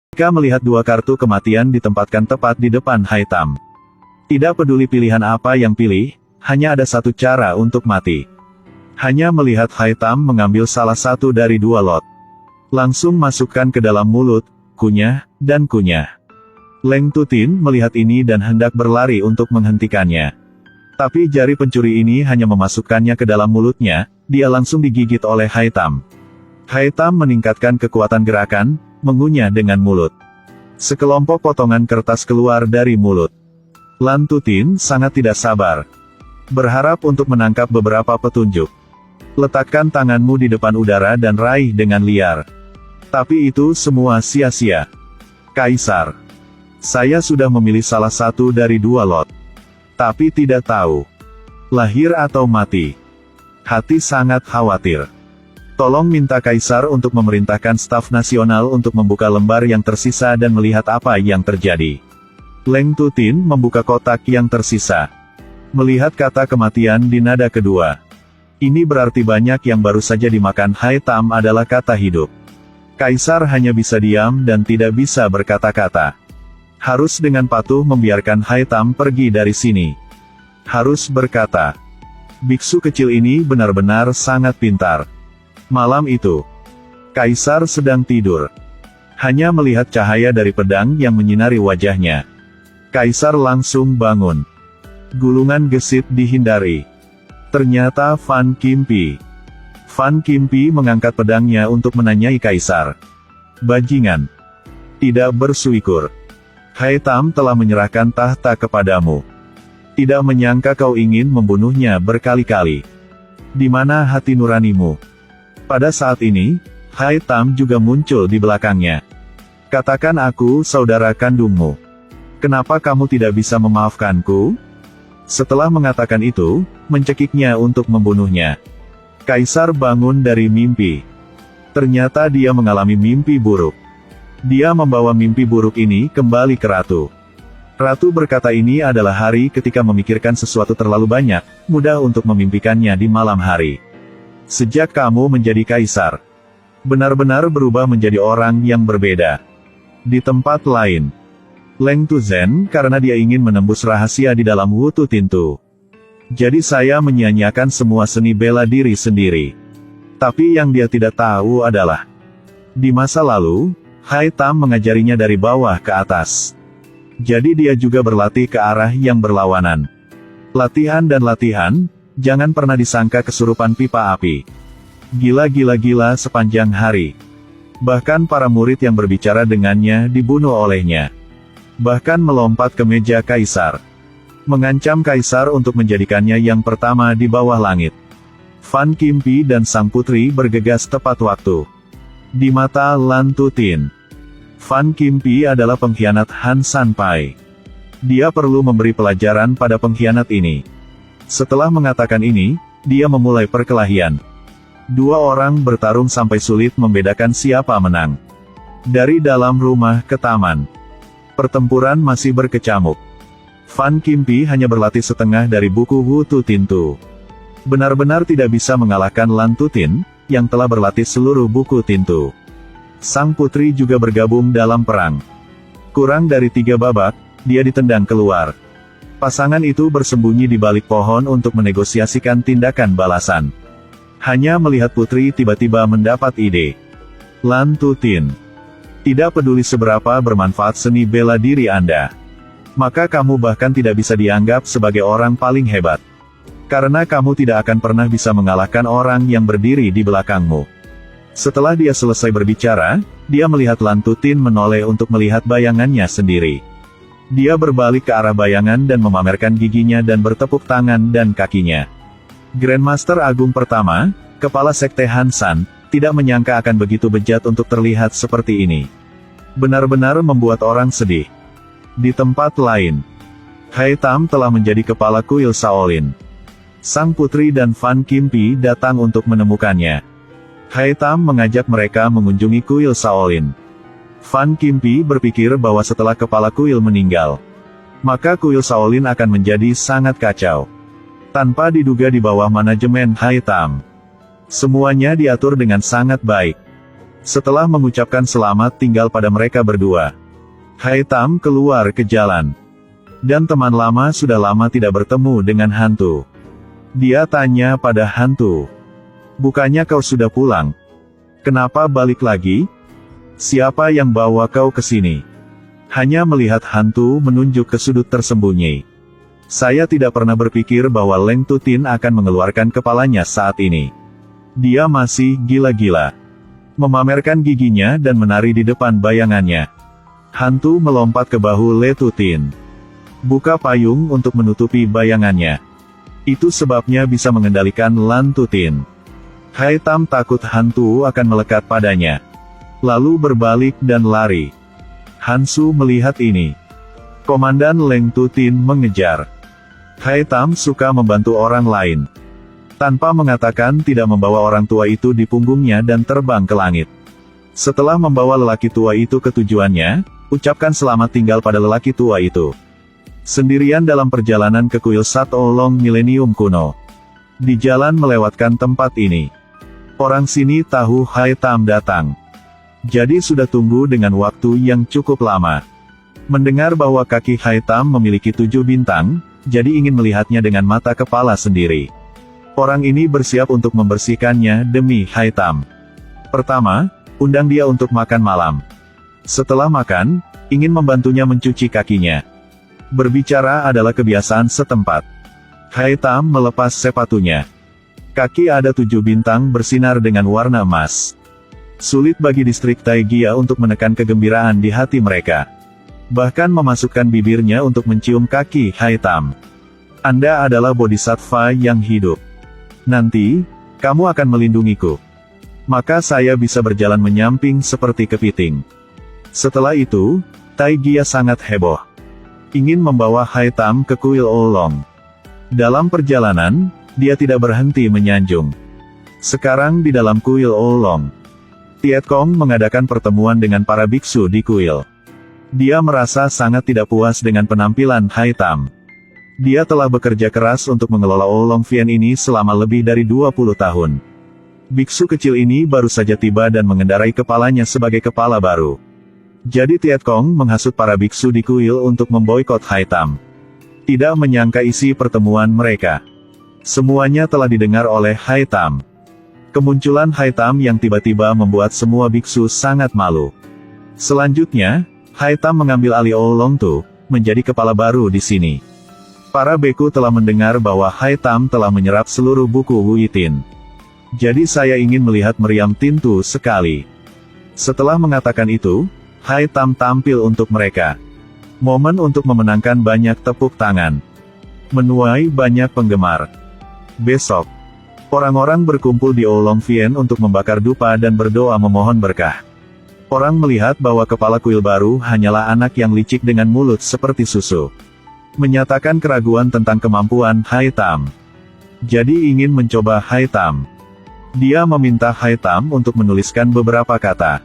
Ketika melihat dua kartu kematian ditempatkan tepat di depan Haitham. Tidak peduli pilihan apa yang pilih, hanya ada satu cara untuk mati. Hanya melihat Haitham mengambil salah satu dari dua lot. Langsung masukkan ke dalam mulut, kunyah, dan kunyah. Leng Tutin melihat ini dan hendak berlari untuk menghentikannya. Tapi jari pencuri ini hanya memasukkannya ke dalam mulutnya, dia langsung digigit oleh Haitham. Haitham meningkatkan kekuatan gerakan, mengunyah dengan mulut. Sekelompok potongan kertas keluar dari mulut. Lan Tutin sangat tidak sabar. Berharap untuk menangkap beberapa petunjuk. Letakkan tanganmu di depan udara dan raih dengan liar. Tapi itu semua sia-sia. Kaisar. Saya sudah memilih salah satu dari dua lot. Tapi tidak tahu. Lahir atau mati. Hati sangat khawatir. Tolong minta Kaisar untuk memerintahkan staf nasional untuk membuka lembar yang tersisa dan melihat apa yang terjadi. Leng Tutin membuka kotak yang tersisa. Melihat kata kematian di nada kedua. Ini berarti banyak yang baru saja dimakan Haitham adalah kata hidup. Kaisar hanya bisa diam dan tidak bisa berkata-kata. Harus dengan patuh membiarkan Haitham pergi dari sini. Harus berkata. Biksu kecil ini benar-benar sangat pintar. Malam itu, Kaisar sedang tidur. Hanya melihat cahaya dari pedang yang menyinari wajahnya. Kaisar langsung bangun. Gulungan gesit dihindari. Ternyata Fan Kimpi. Fan Kimpi mengangkat pedangnya untuk menanyai Kaisar. Bajingan. Tidak bersuikur. Haitham telah menyerahkan tahta kepadamu. Tidak menyangka kau ingin membunuhnya berkali-kali. Di mana hati nuranimu? Pada saat ini, Haitham juga muncul di belakangnya. Katakan aku saudara kandungmu. Kenapa kamu tidak bisa memaafkanku? Setelah mengatakan itu, mencekiknya untuk membunuhnya. Kaisar bangun dari mimpi. Ternyata dia mengalami mimpi buruk. Dia membawa mimpi buruk ini kembali ke Ratu. Ratu berkata ini adalah hari ketika memikirkan sesuatu terlalu banyak, mudah untuk memimpikannya di malam hari. Sejak kamu menjadi kaisar, benar-benar berubah menjadi orang yang berbeda. Di tempat lain, Leng Tuzen karena dia ingin menembus rahasia di dalam Wutu Tintu. Jadi saya menyia-nyiakan semua seni bela diri sendiri. Tapi yang dia tidak tahu adalah, di masa lalu, Haitham mengajarinya dari bawah ke atas. Jadi dia juga berlatih ke arah yang berlawanan. Latihan dan latihan. Jangan pernah disangka kesurupan pipa api. Gila-gila-gila sepanjang hari. Bahkan para murid yang berbicara dengannya dibunuh olehnya. Bahkan melompat ke meja Kaisar. Mengancam Kaisar untuk menjadikannya yang pertama di bawah langit. Fan Kimpi dan sang putri bergegas tepat waktu. Di mata Lan Tutin, Fan Kimpi adalah pengkhianat Han Sanpai. Dia perlu memberi pelajaran pada pengkhianat ini. Setelah mengatakan ini, dia memulai perkelahian. Dua orang bertarung sampai sulit membedakan siapa menang. Dari dalam rumah ke taman, pertempuran masih berkecamuk. Fan Kimpi hanya berlatih setengah dari buku Wutu Tintu. Benar-benar tidak bisa mengalahkan Lan Tutin, yang telah berlatih seluruh buku Tintu. Sang putri juga bergabung dalam perang. Kurang dari 3 babak, dia ditendang keluar. Pasangan itu bersembunyi di balik pohon untuk menegosiasikan tindakan balasan. Hanya melihat putri tiba-tiba mendapat ide. Lan Tutin. Tidak peduli seberapa bermanfaat seni bela diri Anda. Maka kamu bahkan tidak bisa dianggap sebagai orang paling hebat. Karena kamu tidak akan pernah bisa mengalahkan orang yang berdiri di belakangmu. Setelah dia selesai berbicara, dia melihat Lan Tutin menoleh untuk melihat bayangannya sendiri. Dia berbalik ke arah bayangan dan memamerkan giginya dan bertepuk tangan dan kakinya. Grandmaster Agung pertama, kepala sekte Hansan, tidak menyangka akan begitu bejat untuk terlihat seperti ini. Benar-benar membuat orang sedih. Di tempat lain, Haitham telah menjadi kepala kuil Shaolin. Sang putri dan Fan Kimpi datang untuk menemukannya. Haitham mengajak mereka mengunjungi kuil Shaolin. Fan Kimpi berpikir bahwa setelah kepala kuil meninggal, maka kuil Shaolin akan menjadi sangat kacau. Tanpa diduga di bawah manajemen Haitham. Semuanya diatur dengan sangat baik. Setelah mengucapkan selamat tinggal pada mereka berdua, Hai Tam keluar ke jalan. Dan teman lama sudah lama tidak bertemu dengan hantu. Dia tanya pada hantu, "Bukannya kau sudah pulang? Kenapa balik lagi? Siapa yang bawa kau ke sini?" Hanya melihat hantu menunjuk ke sudut tersembunyi. Saya tidak pernah berpikir bahwa Leng Tutin akan mengeluarkan kepalanya saat ini. Dia masih gila-gila. Memamerkan giginya dan menari di depan bayangannya. Hantu melompat ke bahu Le Tutin. Buka payung untuk menutupi bayangannya. Itu sebabnya bisa mengendalikan Lan Tutin. Hai Tam takut hantu akan melekat padanya. Lalu berbalik dan lari. Hansu melihat ini. Komandan Leng Tutin mengejar. Hai Tam suka membantu orang lain. Tanpa mengatakan tidak membawa orang tua itu di punggungnya dan terbang ke langit. Setelah membawa lelaki tua itu ke tujuannya, ucapkan selamat tinggal pada lelaki tua itu. Sendirian dalam perjalanan ke kuil Sat Oolong milenium kuno. Di jalan melewatkan tempat ini. Orang sini tahu Hai Tam datang. Jadi sudah tunggu dengan waktu yang cukup lama. Mendengar bahwa kaki Hai Tam memiliki 7 bintang, jadi ingin melihatnya dengan mata kepala sendiri. Orang ini bersiap untuk membersihkannya demi Hai Tam. Pertama, undang dia untuk makan malam. Setelah makan, ingin membantunya mencuci kakinya. Berbicara adalah kebiasaan setempat. Hai Tam melepas sepatunya. Kaki ada 7 bintang bersinar dengan warna emas. Sulit bagi distrik Taigia untuk menekan kegembiraan di hati mereka. Bahkan memasukkan bibirnya untuk mencium kaki Hai Tam. Anda adalah bodhisattva yang hidup. Nanti, kamu akan melindungiku. Maka saya bisa berjalan menyamping seperti kepiting. Setelah itu, Taigia sangat heboh. Ingin membawa Hai Tam ke kuil Oolong. Dalam perjalanan, dia tidak berhenti menyanjung. Sekarang di dalam kuil Oolong, Tiet Kong mengadakan pertemuan dengan para biksu di kuil. Dia merasa sangat tidak puas dengan penampilan Hai Tam. Dia telah bekerja keras untuk mengelola Oolong Vien ini selama lebih dari 20 tahun. Biksu kecil ini baru saja tiba dan mengendarai kepalanya sebagai kepala baru. Jadi Tiet Kong menghasut para biksu di kuil untuk memboikot Hai Tam. Tidak menyangka isi pertemuan mereka. Semuanya telah didengar oleh Hai Tam. Kemunculan Hai Tam yang tiba-tiba membuat semua biksu sangat malu. Selanjutnya, Hai Tam mengambil alih Oolong Tu, menjadi kepala baru di sini. Para beku telah mendengar bahwa Hai Tam telah menyerap seluruh buku Wu Yitin. Jadi saya ingin melihat meriam tintu sekali. Setelah mengatakan itu, Hai Tam tampil untuk mereka. Momen untuk memenangkan banyak tepuk tangan. Menuai banyak penggemar. Besok, orang-orang berkumpul di Oolong Vien untuk membakar dupa dan berdoa memohon berkah. Orang melihat bahwa kepala kuil baru hanyalah anak yang licik dengan mulut seperti susu. Menyatakan keraguan tentang kemampuan Hai Tam. Jadi ingin mencoba Hai Tam. Dia meminta Hai Tam untuk menuliskan beberapa kata.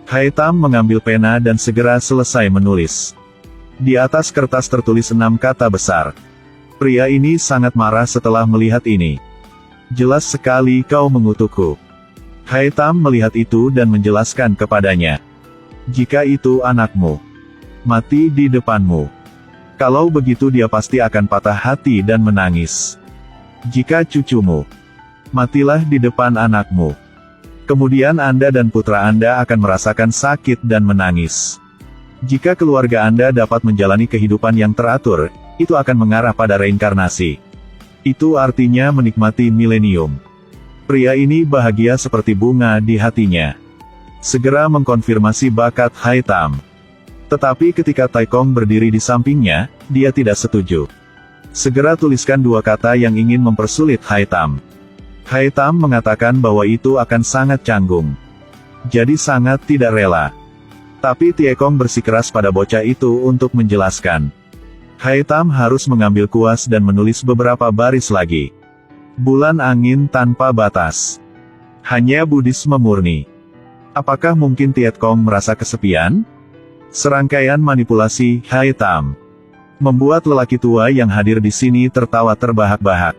Hai Tam mengambil pena dan segera selesai menulis. Di atas kertas tertulis 6 kata besar. Pria ini sangat marah setelah melihat ini. Jelas sekali kau mengutukku. Hai Tam melihat itu dan menjelaskan kepadanya. Jika itu anakmu, mati di depanmu. Kalau begitu dia pasti akan patah hati dan menangis. Jika cucumu, matilah di depan anakmu. Kemudian Anda dan putra Anda akan merasakan sakit dan menangis. Jika keluarga Anda dapat menjalani kehidupan yang teratur, itu akan mengarah pada reinkarnasi. Itu artinya menikmati milenium. Pria ini bahagia seperti bunga di hatinya. Segera mengkonfirmasi bakat Hai Tam. Tetapi ketika Tai Kong berdiri di sampingnya, dia tidak setuju. Segera tuliskan 2 kata yang ingin mempersulit Hai Tam. Hai Tam mengatakan bahwa itu akan sangat canggung. Jadi sangat tidak rela. Tapi Tie Kong bersikeras pada bocah itu untuk menjelaskan. Hai Tam harus mengambil kuas dan menulis beberapa baris lagi. Bulan angin tanpa batas. Hanya Buddhisme murni. Apakah mungkin Tiet Kong merasa kesepian? Serangkaian manipulasi Hai Tam membuat lelaki tua yang hadir di sini tertawa terbahak-bahak.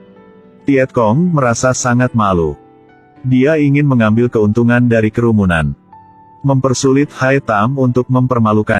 Tiet Kong merasa sangat malu. Dia ingin mengambil keuntungan dari kerumunan. mempersulit Haitam untuk mempermalukan.